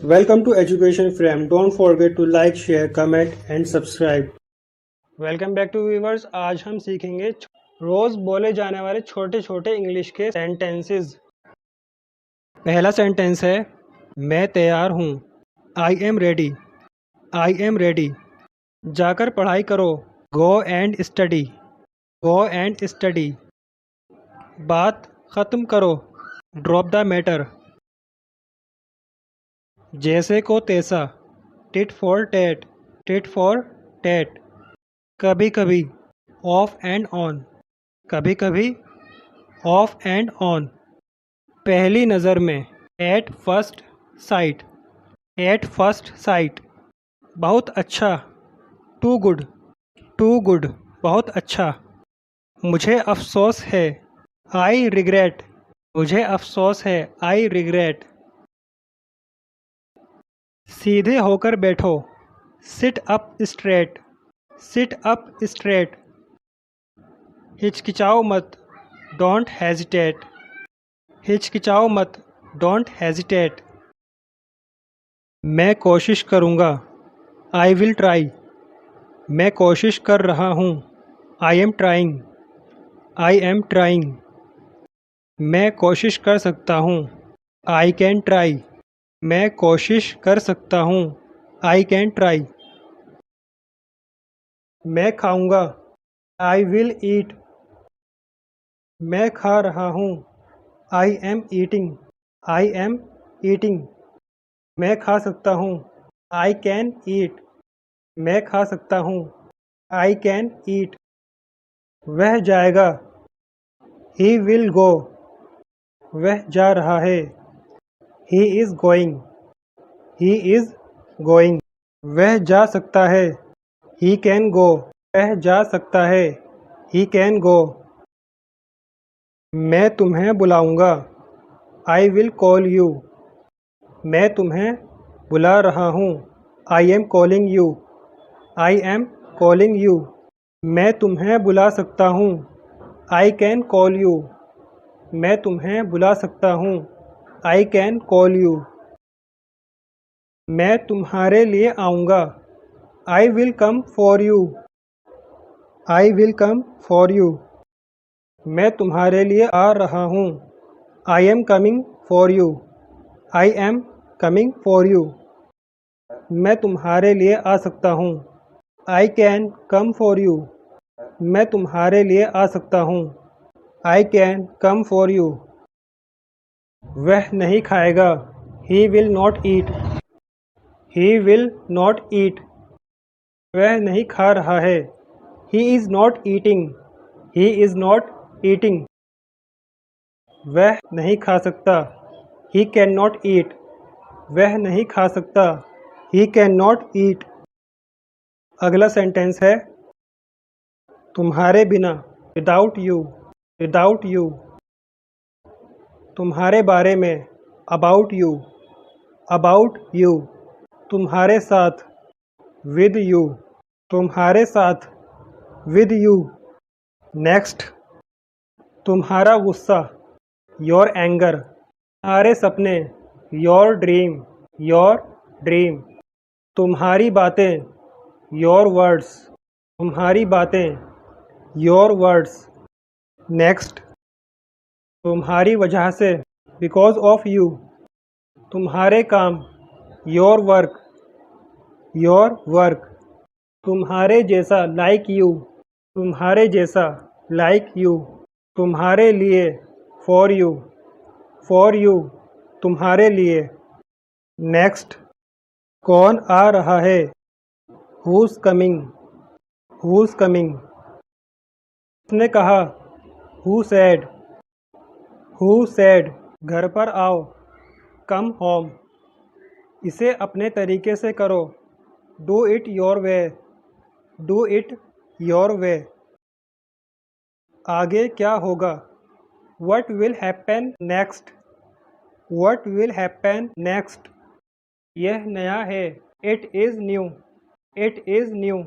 Welcome to Education Frame. Don't forget to like, share, comment and subscribe. Welcome back to viewers. आज हम सीखेंगे रोज बोले जाने वाले छोटे छोटे इंग्लिश के सेंटेंसेस। पहला सेंटेंस है मैं तैयार हूँ। I am ready. I am ready. जाकर पढ़ाई करो। Go and study. Go and study. बात ख़त्म करो। Drop the matter. जैसे को तैसा। Tit for tat. Tit for tat. कभी कभी। Off and on. कभी कभी। Off and on. पहली नज़र में। At first sight. At first sight. बहुत अच्छा। Too good. Too good. बहुत अच्छा। मुझे अफसोस है। I regret. मुझे अफसोस है। I regret. सीधे होकर बैठो। Sit up straight. Sit up straight. हिचकिचाओ मत। Don't hesitate. हिचकिचाओ मत। Don't hesitate. मैं कोशिश करूँगा। I will try. मैं कोशिश कर रहा हूँ। I am trying. I am trying. मैं कोशिश कर सकता हूँ। I can try. मैं कोशिश कर सकता हूँ। I can try. मैं खाऊंगा। I will eat. मैं खा रहा हूँ। I am eating. I am eating. मैं खा सकता हूँ। I can eat. मैं खा सकता हूँ। I can eat. वह जाएगा। He will go. वह जा रहा है। He is going. He is going. वह जा सकता है। He can go. वह जा सकता है। He can go. मैं तुम्हें बुलाऊंगा। I will call you. मैं तुम्हें बुला रहा हूँ। I am calling you. I am calling you. मैं तुम्हें बुला सकता हूँ। I can call you. मैं तुम्हें बुला सकता हूँ। I can call you. मैं तुम्हारे लिए आऊँगा। I will come for you. I will come for you. मैं तुम्हारे लिए आ रहा हूँ। I am coming for you. I am coming for you. मैं तुम्हारे लिए आ सकता हूँ। I can come for you. मैं तुम्हारे लिए आ सकता हूँ। I can come for you. वह नहीं खाएगा। He will not eat. He will not eat. वह नहीं खा रहा है। He is not eating. He is not eating. वह नहीं खा सकता। He can not eat. वह नहीं खा सकता। He can not eat. अगला सेंटेंस है तुम्हारे बिना। Without you. Without you. तुम्हारे बारे में। About you. About you. तुम्हारे साथ। With you. तुम्हारे साथ। With you. नेक्स्ट। तुम्हारा गुस्सा। Your anger. तुम्हारे सपने। Your dream. Your dream. तुम्हारी बातें। Your words. तुम्हारी बातें। Your words. नेक्स्ट। तुम्हारी वजह से। Because of you. तुम्हारे काम। Your work. Your work. तुम्हारे जैसा। Like you. तुम्हारे जैसा। Like you. तुम्हारे लिए। For you. For you. तुम्हारे लिए। नेक्स्ट। कौन आ रहा है। Who's coming. Who's coming. उसने कहा। Who said. Who said. घर पर आओ। Come home. इसे अपने तरीके से करो। Do it your way. Do it your way. आगे क्या होगा। What will happen next. What will happen next. यह नया है। It is new. It is new.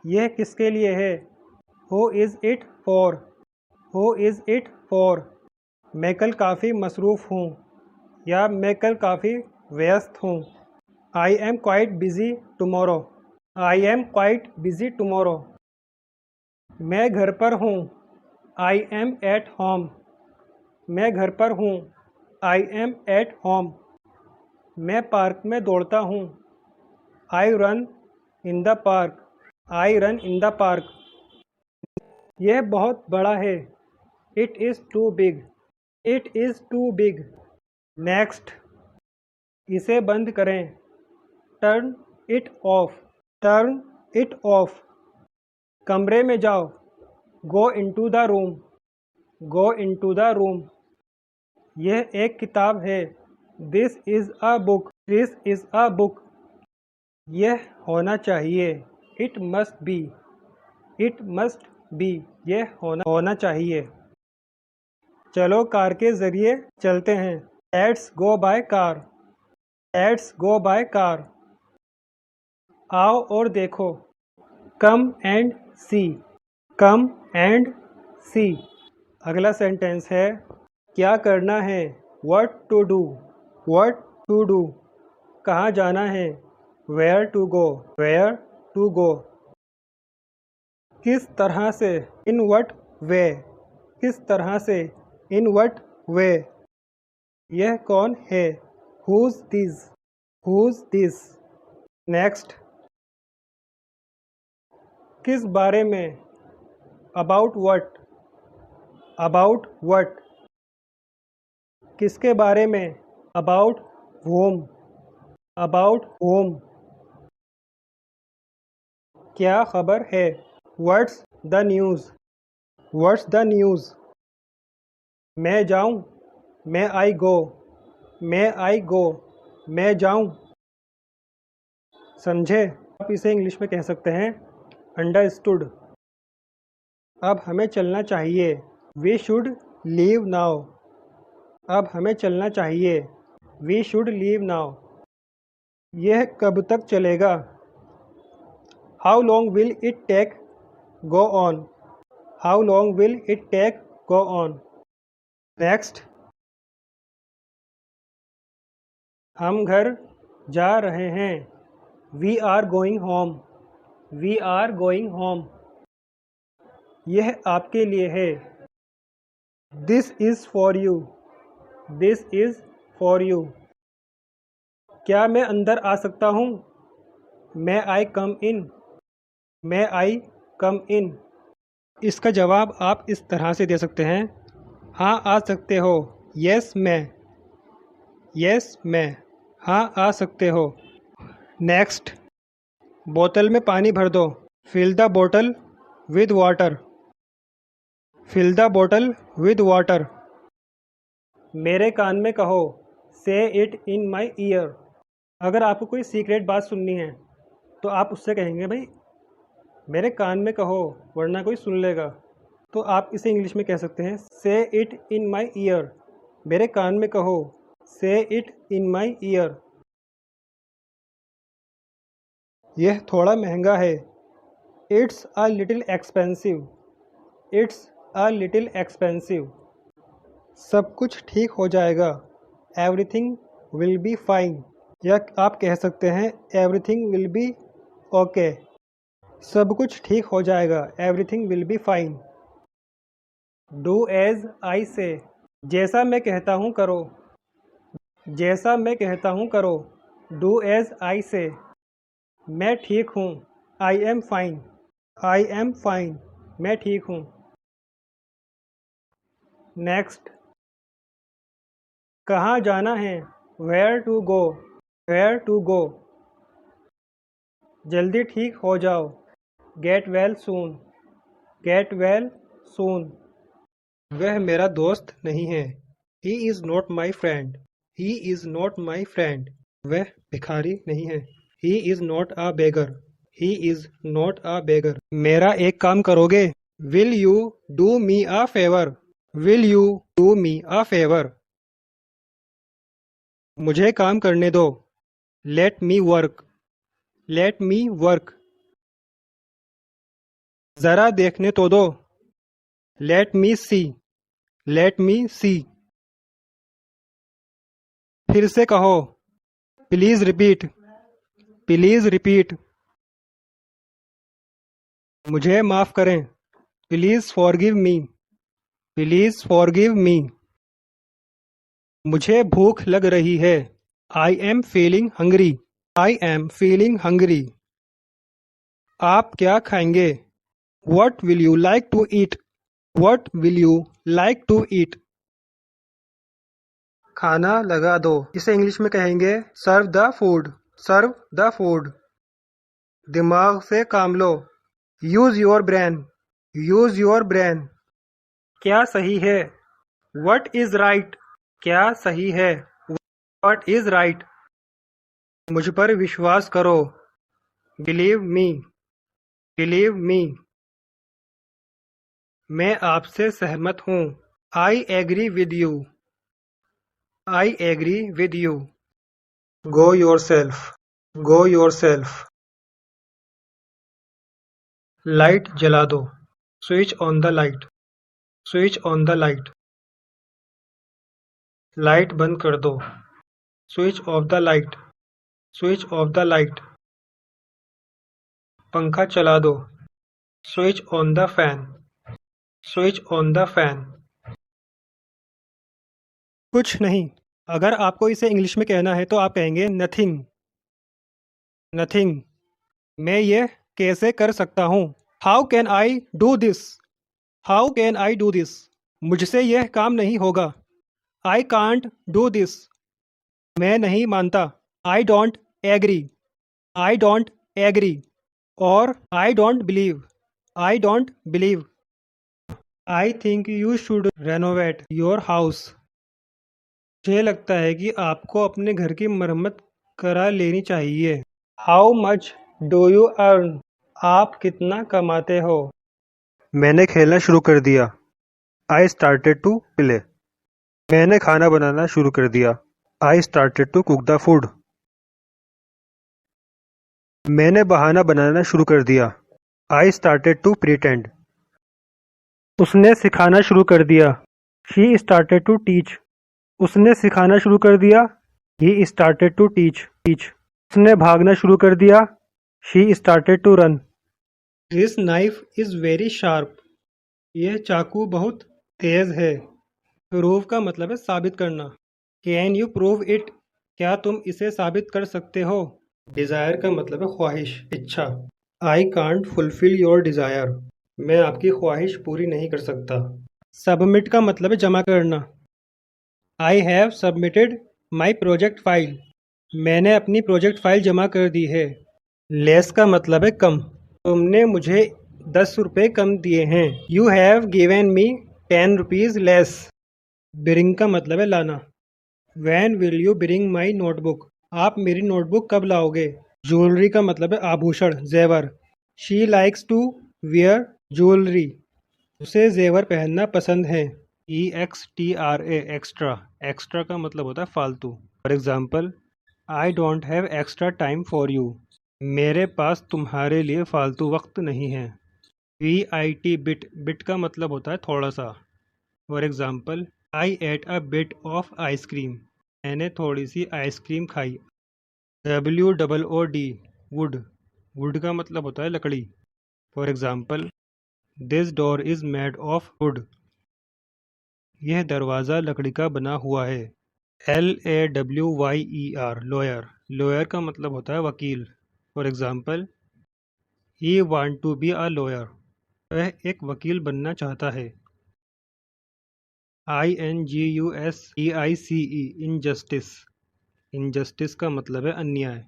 यह किसके लिए है। Who is it for. Who is it for. मैं कल काफ़ी मसरूफ़ हूँ। या मैं कल काफ़ी व्यस्त हूँ। I am quite busy tomorrow. I am quite busy tomorrow. मैं घर पर हूँ। I am at home. मैं घर पर हूँ। I am at home. मैं पार्क में दौड़ता हूँ। I run in the park. I run in the park. यह बहुत बड़ा है। It is too big. It is too big. Next. इसे बंद करें। Turn it off. Turn it off. कमरे में जाओ। गो into the room. Go into the room. यह एक किताब है। This is a book. This is a book. यह होना चाहिए। It must be. It must be. यह होना चाहिए। चलो कार के ज़रिए चलते हैं। Let's go by car. Let's go by car. आओ और देखो। Come and see. Come and see. अगला सेंटेंस है क्या करना है। What to do. What to do. कहाँ जाना है। Where to go. Where to go. किस तरह से। In what way. किस तरह से। In what way. यह कौन है। Who's this. Who's this. Next. किस बारे में। About what. About what. किसके बारे में। About home. About home. क्या खबर है। What's the news. What's the news. मैं जाऊं। मैं आई गो। मैं आई गो। मैं जाऊं। समझे। आप इसे इंग्लिश में कह सकते हैं अंडरस्टूड। अब हमें चलना चाहिए। We should leave now. अब हमें चलना चाहिए। We should leave now. यह कब तक चलेगा। How long will it take go on. How long will it take go on. Next. हम घर जा रहे हैं। We are going home. We are going home. यह आपके लिए है। This is for you. This is for you. क्या मैं अंदर आ सकता हूँ। मैं आई कम इन। मैं आई कम इन। इसका जवाब आप इस तरह से दे सकते हैं हाँ आ सकते हो। यस मैं। यस मैं। हाँ आ सकते हो। नेक्स्ट। बोतल में पानी भर दो। फिल द बोतल विद वाटर। फिल द बोतल विद वाटर। मेरे कान में कहो। से इट इन माई ईयर। अगर आपको कोई सीक्रेट बात सुननी है तो आप उससे कहेंगे भाई मेरे कान में कहो वरना कोई सुन लेगा। तो आप इसे इंग्लिश में कह सकते हैं से इट इन माई ईयर। मेरे कान में कहो। से इट इन माई ईयर। यह थोड़ा महंगा है। It's a little expensive. It's a little expensive. सब कुछ ठीक हो जाएगा। Everything will be fine. या आप कह सकते हैं एवरीथिंग विल बी ओके। सब कुछ ठीक हो जाएगा। Everything will be fine. Do as I say. जैसा मैं कहता हूँ करो। जैसा मैं कहता हूँ करो। डू एज आई से। मैं ठीक हूँ। I am fine. I am fine. मैं ठीक हूँ। नेक्स्ट। कहाँ जाना है। Where to go. Where to go. जल्दी ठीक हो जाओ। Get well soon. Get well soon. वह मेरा दोस्त नहीं है। He is not my friend. He is not my friend. वह भिखारी नहीं है। He is not a beggar. He is not a beggar. मेरा एक काम करोगे। Will you do me a favour. Will you do me a favour. मुझे काम करने दो। Let me work. Let me work. ज़रा देखने तो दो। Let me see. Let me see. फिर से कहो। Please repeat. Please repeat. मुझे माफ करें। Please forgive me. Please forgive me. मुझे भूख लग रही है। I am feeling hungry. I am feeling hungry. आप क्या खाएंगे? What will you like to eat? What will you like to eat? खाना लगा दो। इसे इंग्लिश में कहेंगे serve the food. Serve the food. दिमाग से काम लो। Use your brain. Use your brain. क्या सही है? What is right? क्या सही है? What is right? मुझ पर विश्वास करो। Believe me. Believe me. मैं आपसे सहमत हूँ। I agree with you. I agree with you. Go yourself. Go yourself. Light जला दो। Switch on the light. Switch on the light. Light बंद कर दो। Switch off the light. Switch off the light. पंखा चला दो। Switch on the fan. Switch on the fan. कुछ नहीं। अगर आपको इसे इंग्लिश में कहना है तो आप कहेंगे नथिंग। नथिंग। मैं ये कैसे कर सकता हूँ? How can I do this? How can I do this? मुझसे यह काम नहीं होगा। I can't do this. मैं नहीं मानता। I don't agree. I don't agree. और I don't believe. I don't believe. I think you should renovate your house. मुझे लगता है कि आपको अपने घर की मरम्मत करा लेनी चाहिए। How much do you earn? आप कितना कमाते हो? मैंने खेलना शुरू कर दिया। I started to play. मैंने खाना बनाना शुरू कर दिया। I started to cook the food. मैंने बहाना बनाना शुरू कर दिया। I started to pretend. उसने सिखाना शुरू कर दिया। She started to teach. उसने सिखाना शुरू कर दिया। He started to teach. उसने भागना शुरू कर दिया। She started to run. This knife is very sharp. यह चाकू बहुत तेज है। प्रूव का मतलब है साबित करना। Can you prove it? क्या तुम इसे साबित कर सकते हो? डिजायर का मतलब है ख्वाहिश, इच्छा। I can't fulfil your desire. मैं आपकी ख्वाहिश पूरी नहीं कर सकता। सबमिट का मतलब है जमा करना। I have submitted my project file. मैंने अपनी प्रोजेक्ट फाइल जमा कर दी है। लेस का मतलब है कम। तुमने मुझे 10 रुपये कम दिए हैं। You have given me 10 rupees less. Bring का मतलब है लाना। Van will you bring my notebook? आप मेरी नोटबुक कब लाओगे? ज्वेलरी का मतलब है आभूषण, जेवर। She likes to wear jewellery. उसे जेवर पहनना पसंद है। EXTRA extra. एक्स्ट्रा का मतलब होता है फालतू। For example, I don't have extra time for you. मेरे पास तुम्हारे लिए फालतू वक्त नहीं है। VIT bit. बिट का मतलब होता है थोड़ा सा। For example, I at a bit of ice cream. मैंने थोड़ी सी आइसक्रीम खाई। WOOD would. वुड का मतलब होता है लकड़ी। For example, this door is made of would. यह दरवाज़ा लकड़ी का बना हुआ है। LAWYER lawyer. लॉयर का मतलब होता है वकील। For example, he want to be a lawyer. वह एक वकील बनना चाहता है। INJUSTICE injustice. इनजस्टिस का मतलब है अन्याय।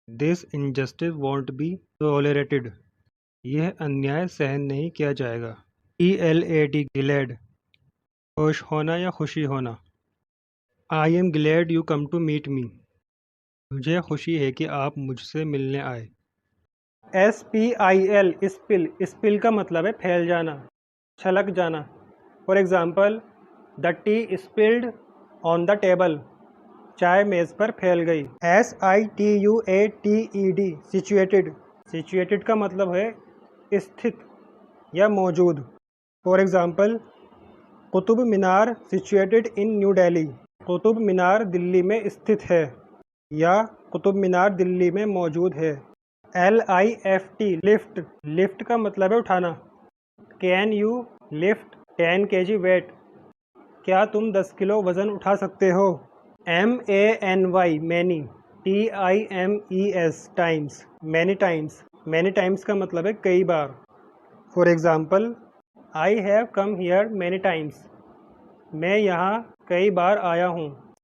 This injustice won't be tolerated. यह अन्याय सहन नहीं किया जाएगा। GLAD glad. खुश होना या खुशी होना। I am glad you come to meet me. मुझे खुशी है कि आप मुझसे मिलने आए। SPIL spill. स्पिल का मतलब है फैल जाना, छलक जाना। For example, the T spilled on the table. चाय मेज पर फैल गई। SITUATED situated. सिचुएटेड का मतलब है स्थित या मौजूद। For example, Qutub Minar situated in New Delhi. Qutub Minar Delhi में स्थित है या कुतुब मीनार दिल्ली में मौजूद है। LIFT लिफ्ट, लिफ्ट का मतलब है उठाना। Can you lift 10 kg weight, क्या तुम 10 किलो वज़न उठा सकते हो। MANY many, TIMES times, many times, many times का मतलब है कई बार। For example, I have come here many times, मैं यहाँ कई बार आया हूँ।